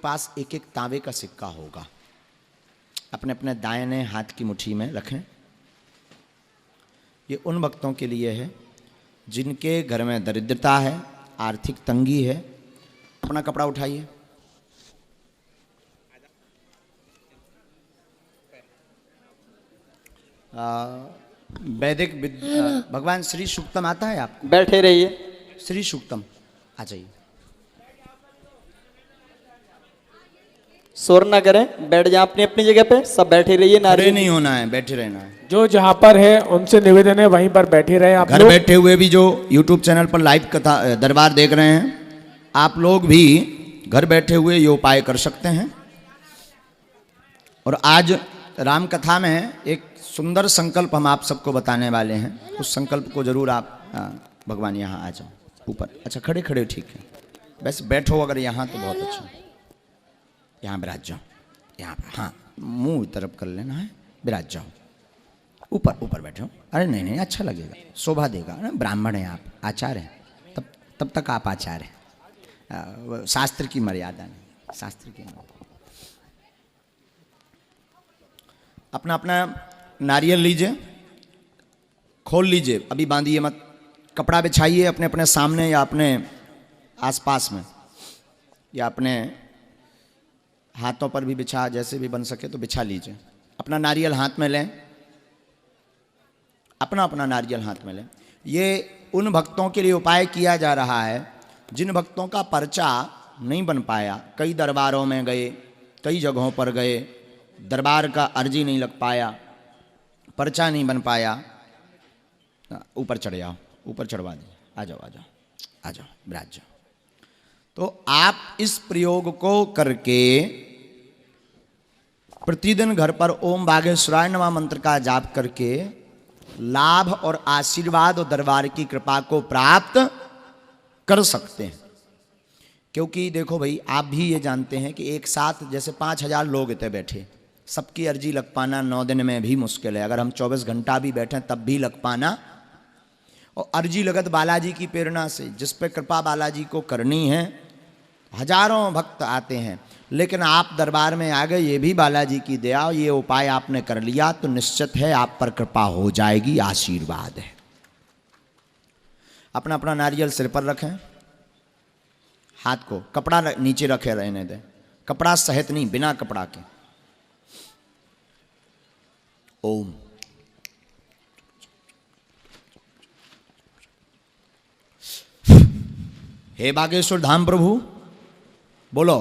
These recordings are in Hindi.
पास एक एक तांबे का सिक्का होगा, अपने अपने दाहिने हाथ की मुट्ठी में रखें। ये उन भक्तों के लिए है जिनके घर में दरिद्रता है, आर्थिक तंगी है। अपना कपड़ा उठाइए। वैदिक भगवान श्री सूक्तम आता है आपको? बैठे रहिए। श्री सूक्तम आ जाइए। शोर ना करें, बैठ जाए अपनी अपनी जगह पे, सब बैठे रहिए। खड़े नहीं होना है, बैठे रहना है। जो जहाँ पर है उनसे निवेदन है वहीं पर बैठे रहे आप। घर बैठे हुए भी जो YouTube चैनल पर लाइव कथा दरबार देख रहे हैं, आप लोग भी घर बैठे हुए ये उपाय कर सकते हैं। और आज राम कथा में एक सुंदर संकल्प हम आप सबको बताने वाले हैं। उस संकल्प को जरूर आप भगवान यहाँ आ जाओ ऊपर। अच्छा खड़े खड़े ठीक है, वैसे बैठो अगर यहाँ तो बहुत अच्छा। यहाँ विराज जाओ, यहाँ पर हाँ, मुंह तरफ कर लेना है, विराज जाओ। ऊपर ऊपर बैठो। अरे नहीं नहीं, अच्छा लगेगा, शोभा देगा ना। ब्राह्मण हैं आप, आचार्य हैं, तब तक आप आचार्य हैं। शास्त्र की मर्यादा नहीं, शास्त्र की मर्यादा। अपना अपना नारियल लीजिए, खोल लीजिए, अभी बांधिए मत। कपड़ा बिछाइए अपने अपने सामने या अपने आसपास में, या अपने हाथों पर भी बिछा, जैसे भी बन सके तो बिछा लीजिए। अपना नारियल हाथ में लें, अपना अपना नारियल हाथ में लें। ये उन भक्तों के लिए उपाय किया जा रहा है जिन भक्तों का पर्चा नहीं बन पाया। कई दरबारों में गए, कई जगहों पर गए, दरबार का अर्जी नहीं लग पाया, पर्चा नहीं बन पाया। ऊपर चढ़ जाओ, ऊपर चढ़वा दें। आ जाओ आ जाओ आ जाओ, विराज जाओ। तो आप इस प्रयोग को करके प्रतिदिन घर पर ओम बागेश्वराय नमः मंत्र का जाप करके लाभ और आशीर्वाद और दरबार की कृपा को प्राप्त कर सकते हैं। क्योंकि देखो भाई, आप भी ये जानते हैं कि एक साथ जैसे 5000 लोग इतने बैठे, सबकी अर्जी लग पाना 9 दिन में भी मुश्किल है। अगर हम 24 घंटा भी बैठें तब भी लग पाना। और अर्जी लगत बालाजी की प्रेरणा से, जिस पे कृपा बालाजी को करनी है। हजारों भक्त आते हैं, लेकिन आप दरबार में आ गए, ये भी बालाजी की दया। ये उपाय आपने कर लिया तो निश्चित है आप पर कृपा हो जाएगी, आशीर्वाद है। अपना अपना नारियल सिर पर रखें, हाथ को कपड़ा नीचे रखे रहने दें, कपड़ा सहित नहीं, बिना कपड़ा के। ओम हे बागेश्वर धाम प्रभु, बोलो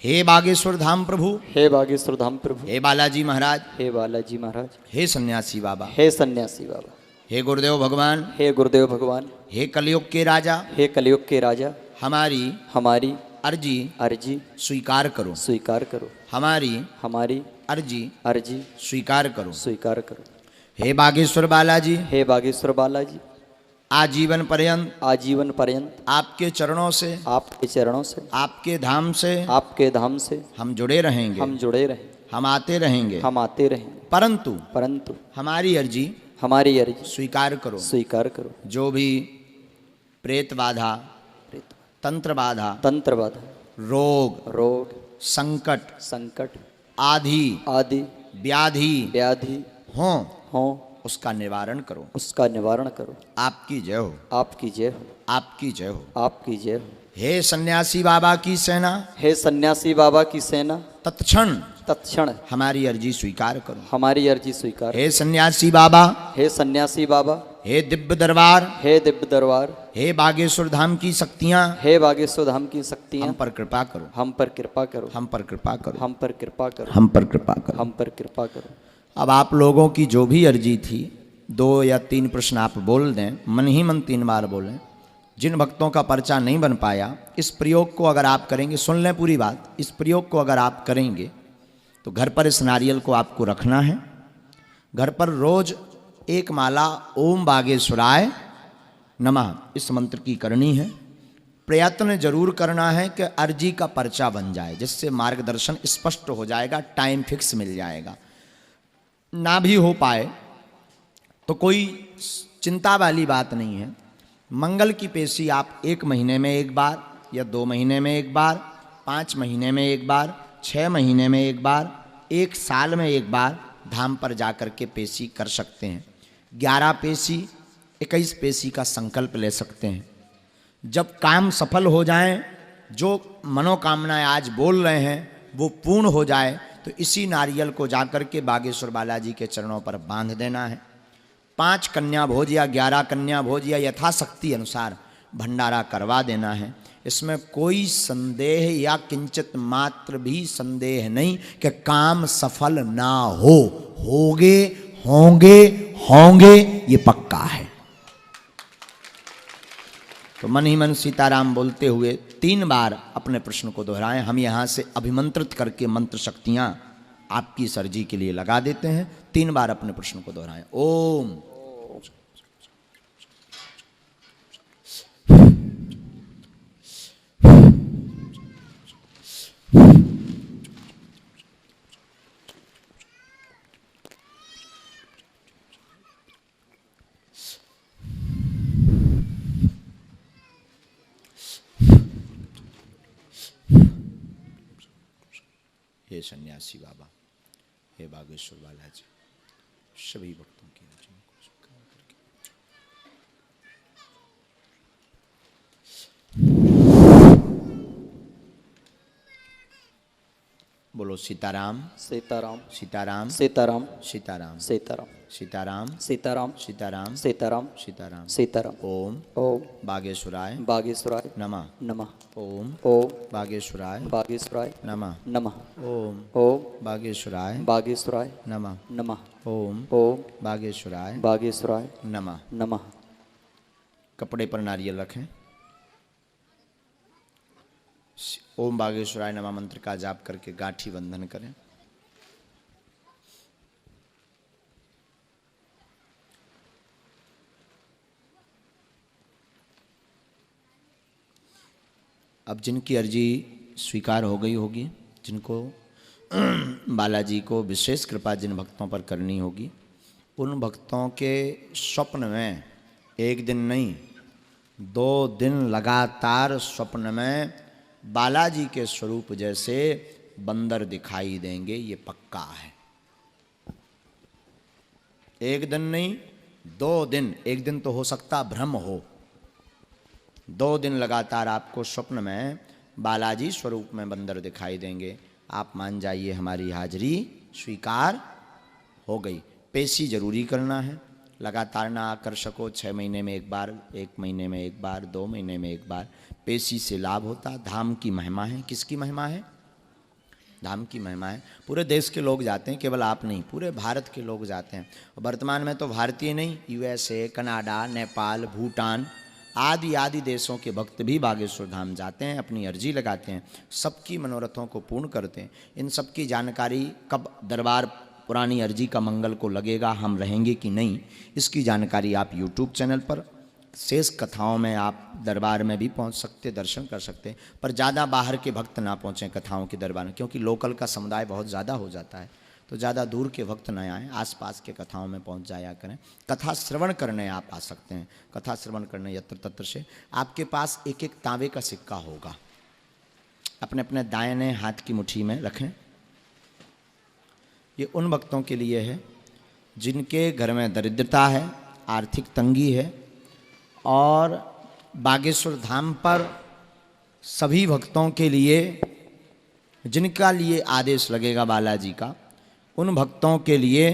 हे बागेश्वर धाम प्रभु, हे बागेश्वर धाम प्रभु, हे बालाजी महाराज, हे बालाजी महाराज, हे सन्यासी बाबा, हे सन्यासी बाबा, हे गुरुदेव भगवान, हे गुरुदेव भगवान, हे कलयुग के राजा, हे कलयुग के राजा, हमारी अर्जी स्वीकार करो, स्वीकार करो। हमारी अर्जी स्वीकार करो, स्वीकार करो। हे बागेश्वर बालाजी, हे बागेश्वर बालाजी, आजीवन पर्यंत आपके चरणों से, आपके धाम से हम जुड़े रहेंगे, हम आते रहेंगे, परंतु हमारी अर्जी स्वीकार करो। जो भी प्रेत बाधा, तंत्र बाधा, रोग, संकट आदि व्याधि हो उसका निवारण करो। आपकी जय हो, आपकी जय हो। हे सन्यासी बाबा की सेना, तत्क्षण हमारी अर्जी स्वीकार करो। हे सन्यासी बाबा, हे दिव्य दरबार, हे बागेश्वर धाम की शक्तियाँ, हम पर कृपा करो। अब आप लोगों की जो भी अर्जी थी, 2 या 3 प्रश्न आप बोल दें, मन ही मन 3 बार बोलें। जिन भक्तों का पर्चा नहीं बन पाया, इस प्रयोग को अगर आप करेंगे, सुन लें पूरी बात, इस प्रयोग को अगर आप करेंगे तो घर पर इस नारियल को आपको रखना है। घर पर रोज एक माला ओम बागेश्वराय नमः इस मंत्र की करनी है। प्रयत्न जरूर करना है कि अर्जी का पर्चा बन जाए, जिससे मार्गदर्शन स्पष्ट हो जाएगा, टाइम फिक्स मिल जाएगा। ना भी हो पाए तो कोई चिंता वाली बात नहीं है। मंगल की पेशी आप 1 महीने में 1 बार या 2 महीने में 1 बार, 5 महीने में एक बार, 6 महीने में एक बार, 1 साल में एक बार धाम पर जाकर के पेशी कर सकते हैं। 11 पेशी, 21 पेशी का संकल्प ले सकते हैं। जब काम सफल हो जाए, जो मनोकामनाएं आज बोल रहे हैं वो पूर्ण हो जाए, तो इसी नारियल को जाकर के बागेश्वर बालाजी के चरणों पर बांध देना है। 5 कन्या भोज या 11 कन्या भोज या यथाशक्ति अनुसार भंडारा करवा देना है। इसमें कोई संदेह या किंचित मात्र भी संदेह नहीं कि काम सफल ना हो। होंगे होंगे होंगे, ये पक्का है। तो मन ही मन सीताराम बोलते हुए 3 बार अपने प्रश्न को दोहराएं। हम यहाँ से अभिमंत्रित करके मंत्र शक्तियाँ आपकी सर्जी के लिए लगा देते हैं। 3 बार अपने प्रश्न को दोहराएं। ओम। हे सन्यासी बाबा, हे बागेश्वर बालाजी, सभी भक्तों की रचना को स्वीकार करके बोलो सीताराम सीताराम सीताराम सीताराम सीताराम सीताराम सीताराम सीताराम सीताराम सीताराम सीताराम। सीताराम। ओम ओम बागेश्वराय बागेश्वराय नमः। नमः। ओम ओम बागेश्वराय बागेश्वराय नमः। नमः। ओम ओम बागेश्वराय बागेश्वराय नमः। नमः। ओम ओम बागेश्वराय बागेश्वराय नमः। नमः। कपड़े पर नारियल रखें। ओम बागेश्वराय नमः मंत्र का जाप करके गांठी बंधन करें। अब जिनकी अर्जी स्वीकार हो गई होगी, जिनको बालाजी को विशेष कृपा जिन भक्तों पर करनी होगी, उन भक्तों के स्वप्न में 1 दिन नहीं 2 दिन लगातार स्वप्न में बालाजी के स्वरूप जैसे बंदर दिखाई देंगे, ये पक्का है। 1 दिन नहीं 2 दिन, 1 दिन तो हो सकता भ्रम हो, 2 दिन लगातार आपको स्वप्न में बालाजी स्वरूप में बंदर दिखाई देंगे। आप मान जाइए हमारी हाजिरी स्वीकार हो गई। पेशी जरूरी करना है, लगातार ना कर सको 6 महीने में एक बार, 1 महीने में एक बार, 2 महीने में एक बार, पेशी से लाभ होता। धाम की महिमा है। किसकी महिमा है? धाम की महिमा है। पूरे देश के लोग जाते हैं, केवल आप नहीं, पूरे भारत के लोग जाते हैं। वर्तमान में तो भारतीय नहीं, USA, कनाडा, नेपाल, भूटान आदि आदि देशों के भक्त भी बागेश्वर धाम जाते हैं, अपनी अर्जी लगाते हैं, सबकी मनोरथों को पूर्ण करते हैं। इन सब की जानकारी कब दरबार पुरानी अर्जी का मंगल को लगेगा, हम रहेंगे कि नहीं, इसकी जानकारी आप YouTube चैनल पर, शेष कथाओं में आप दरबार में भी पहुंच सकते, दर्शन कर सकते हैं। पर ज़्यादा बाहर के भक्त ना पहुँचें कथाओं के दरबार में, क्योंकि लोकल का समुदाय बहुत ज़्यादा हो जाता है। तो ज़्यादा दूर के भक्त न आएँ, आसपास के कथाओं में पहुंच जाया करें। कथा श्रवण करने आप आ सकते हैं। कथा श्रवण करने यत्र तत्र से आपके पास 1-1 तांबे का सिक्का होगा, अपने अपने दाहिने हाथ की मुट्ठी में रखें। ये उन भक्तों के लिए है जिनके घर में दरिद्रता है, आर्थिक तंगी है, और बागेश्वर धाम पर सभी भक्तों के लिए जिनका लिए आदेश लगेगा बालाजी का, उन भक्तों के लिए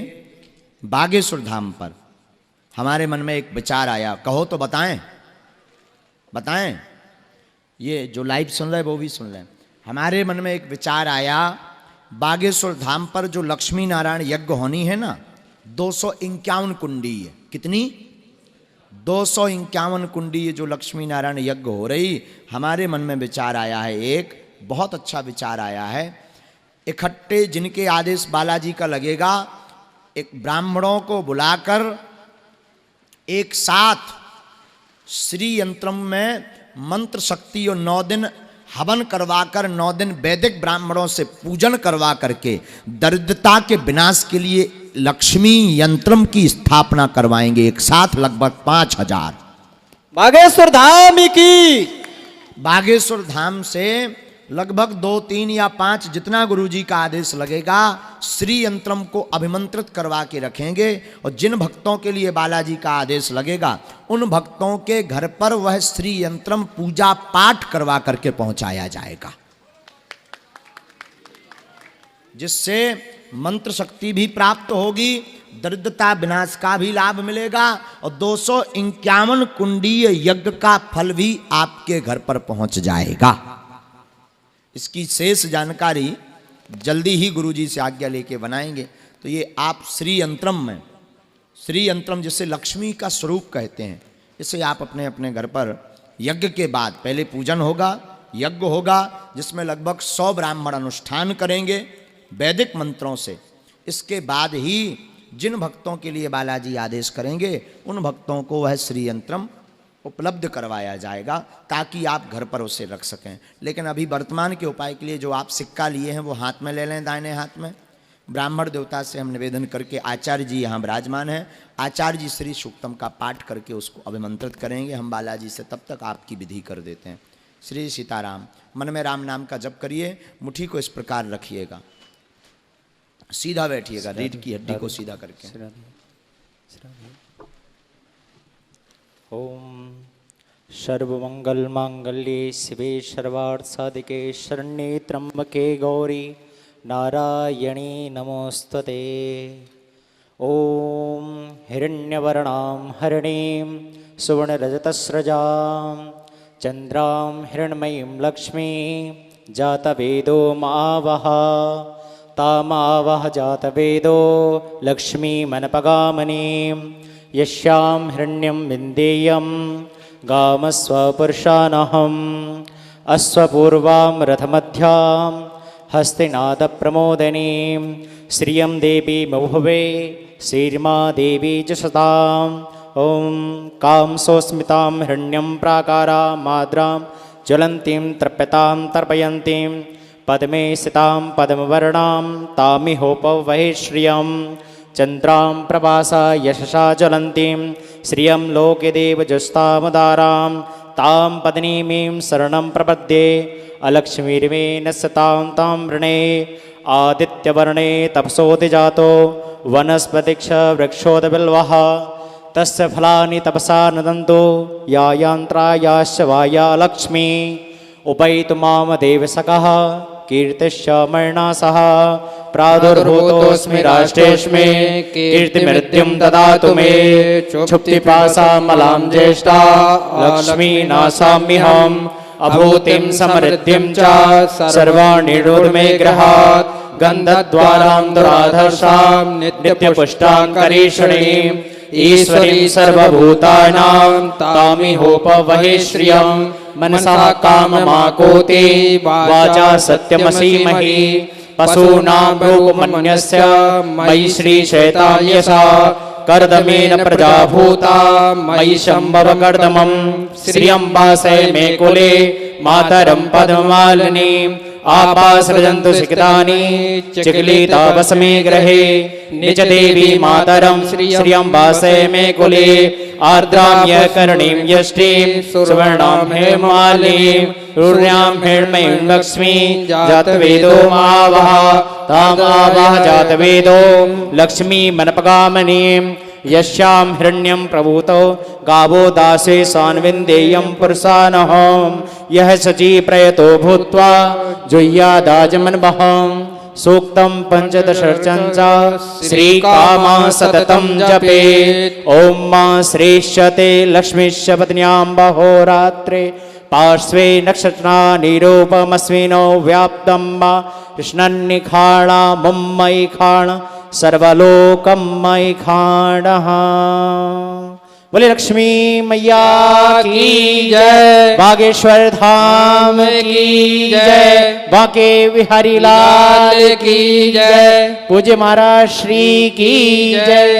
बागेश्वर धाम पर हमारे मन में एक विचार आया। कहो तो बताएं, बताएं, ये जो लाइव सुन रहे वो भी सुन लें। हमारे मन में एक विचार आया, बागेश्वर धाम पर जो लक्ष्मी नारायण यज्ञ होनी है ना, 251 कुंडी है। कितनी? 251 कुंडी जो लक्ष्मी नारायण यज्ञ हो रही। हमारे मन में विचार आया है, एक बहुत अच्छा विचार आया है। इकट्ठे जिनके आदेश बालाजी का लगेगा, एक ब्राह्मणों को बुलाकर एक साथ श्री यंत्रम में मंत्र शक्ति और 9 दिन हवन करवाकर, 9 दिन वैदिक ब्राह्मणों से पूजन करवा करके दरिद्रता के विनाश के लिए लक्ष्मी यंत्रम की स्थापना करवाएंगे। एक साथ लगभग 5000। बागेश्वर धाम की। बागेश्वर धाम से लगभग 2, 3 या 5 जितना गुरुजी का आदेश लगेगा श्री यंत्रम को अभिमंत्रित करवा के रखेंगे। और जिन भक्तों के लिए बालाजी का आदेश लगेगा उन भक्तों के घर पर वह श्री यंत्रम पूजा पाठ करवा करके पहुंचाया जाएगा, जिससे मंत्र शक्ति भी प्राप्त होगी, दरिद्रता विनाश का भी लाभ मिलेगा और 251 कुंडीय यज्ञ का फल भी आपके घर पर पहुंच जाएगा। इसकी शेष जानकारी जल्दी ही गुरुजी से आज्ञा लेके बनाएंगे। तो ये आप श्री यंत्रम में, श्री यंत्रम जिसे लक्ष्मी का स्वरूप कहते हैं, इसे आप अपने अपने घर पर यज्ञ के बाद पहले पूजन होगा, यज्ञ होगा जिसमें लगभग 100 ब्राह्मण अनुष्ठान करेंगे वैदिक मंत्रों से। इसके बाद ही जिन भक्तों के लिए बालाजी आदेश करेंगे उन भक्तों को वह श्री यंत्रम उपलब्ध करवाया जाएगा ताकि आप घर पर उसे रख सकें। लेकिन अभी वर्तमान के उपाय के लिए जो आप सिक्का लिए हैं वो हाथ में ले लें, दाहिने हाथ में। ब्राह्मण देवता से हम निवेदन करके, आचार्य जी यहाँ विराजमान हैं, आचार्य जी श्री सूक्तम का पाठ करके उसको अभिमंत्रित करेंगे। हम बालाजी से तब तक आपकी विधि कर देते हैं। श्री सीताराम। मन में राम नाम का जप करिए, मुट्ठी को इस प्रकार रखिएगा, सीधा बैठिएगा, रीढ़ की हड्डी को सीधा करके। ओम सर्वमंगल मांगल्ये शिवे सर्वार्थ साधिके शरण्ये त्र्यंबके गौरी नारायणी नमोस्तुते। ओम हिरण्यवर्णां हरिणीं सुवर्णरजतस्रजां चंद्रां हिरण्मयीं लक्ष्मीं जातवेदो मावह तामावह जातवेदो लक्ष्मीमनपगामिनीं यस्यां हिरण्यं विन्देयं गामस्वपुरुषानहम् अश्वपूर्वां रथमध्यां हस्तिनादप्रमोदिनीं श्रियं देवी महुवे श्रीर्मा देवी च सताम्। ॐ कांसोस्मितां हिरण्यं प्राकारां माद्रां ज्वलन्तीं तर्प्यतां तर्पयन्तीं पद्मे स्थितां पद्मवर्णां तामिहोपवहे श्रियं चन्द्रां प्रभासा यशसा ज्वलन्तीं श्रियं लोके देवजस्तामदारां तां पत्नीमीं शरणं प्रपद्ये अलक्ष्मीर्मेण सतां तां वृणे आदित्यवर्णे तपसोऽधिजातो वनस्पतिक्ष वृक्षोदबिल्वः तस्य फलानि तपसा नदन्तो या यान्त्रायाश्च वाया लक्ष्मी उपैतु माम देवसखः कीर्तिश्च मरणा सह प्रादुर्भूतोऽस्मि राष्ट्रेऽस्मि कीर्तिमृत्युं ददातु मे क्षुप्तिपाशामलां ज्येष्ठा लक्ष्मी नाशाम्यहम् अभूतिं समृद्धिं च सर्वाणि रूढमे गृहात् गन्धद्वारां दुराधर्षां नित्यपुष्टां करीषणीम् ईश्वरीं सर्वभूतानां तामिहोपवहे श्रियं मनसा काममाकोति वाचा सत्यमसीमहि पशूनां रूपमन्यस्य मयि श्रीशैतायसा कर्दमेन प्रजाभूता मयि शम्भव कर्दमं श्रियं वासय मे कुले मातरं पद्ममालिनीम् आपासृजन्तु सिक्तानि चिक्लिता वसमे गृहे निज देवी मातरं श्रियं वासय मे कुले आर्द्रां यकर्णीं यष्टिं सुवर्णां हेमालिनीं रुण्यां हिरण्मयीं लक्ष्मी जातवेदो मावह तामावह जातवेदो लक्ष्मीमनपगामिनीं यस्यां हिरण्यं प्रभूतो गावो दासे सान्विन्देयं पुरुषानहं यः सची प्रयतो भूत्वा जुह्यादाजमन्वहं सूक्तं पञ्चदशर्चं च श्रीकामा सततं जपेत्। ॐ मा श्रीश्चते लक्ष्मीश्च पत्न्यां बहोरात्रे पार्श्वे नक्षत्रानिरूपमस्मिनो व्याप्तं मा कृष्णन्निखाणा मुम्मयि खाण सर्वलोकं मयि खाणः। बोले लक्ष्मी मैया की जय, बागेश्वर धाम की जय, बांके बिहारी लाल की जय, पूज्य महाराज श्री की जय।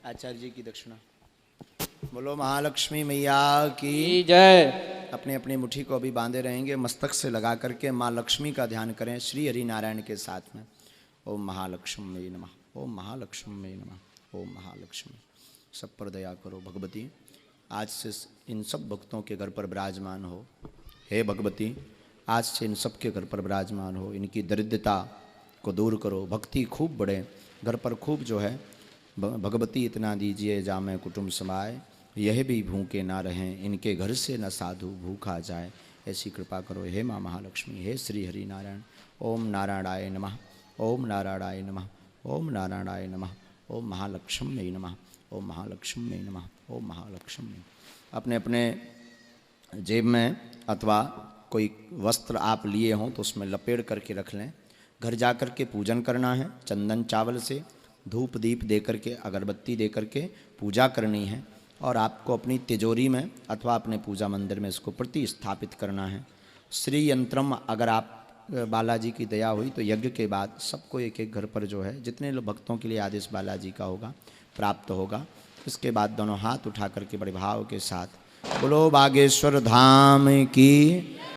आचार्य जी की दक्षिणा। बोलो महालक्ष्मी मैया की जय। अपने अपनी मुट्ठी को अभी बांधे रहेंगे, मस्तक से लगा करके माँ लक्ष्मी का ध्यान करें श्री हरि नारायण के साथ में। ओम महालक्ष्मी नमः, ओम महालक्ष्मी नमः, ओम महालक्ष्मी। सब पर दया करो भगवती। आज से इन सब भक्तों के घर पर विराजमान हो। हे भगवती, आज से इन सबके घर पर विराजमान हो, इनकी दरिद्रता को दूर करो, भक्ति खूब बढ़े, घर पर खूब जो है भगवती इतना दीजिए जामे कुटुंब समाए, यह भी भूखे ना रहें, इनके घर से न साधु भूखा जाए, ऐसी कृपा करो हे माँ महालक्ष्मी, हे श्री हरि नारायण। ओम नारायणाय नमः, ओम नारायणाय नमः, ओम नारायणाय नमः, ओम महालक्ष्मी नमः, ओम महालक्ष्मी नमः, ओम महालक्ष्मी। अपने अपने जेब में अथवा कोई वस्त्र आप लिए हों तो उसमें लपेट करके रख लें। घर जा कर के पूजन करना है, चंदन चावल से धूप दीप दे करके, अगरबत्ती दे करके पूजा करनी है और आपको अपनी तिजोरी में अथवा अपने पूजा मंदिर में इसको प्रतिस्थापित करना है। श्री यंत्रम अगर आप बालाजी की दया हुई तो यज्ञ के बाद सबको एक एक घर पर जो है जितने लोग भक्तों के लिए आदेश बालाजी का होगा प्राप्त होगा। इसके बाद दोनों हाथ उठा करके बड़े भाव के साथ बोलो बागेश्वर धाम की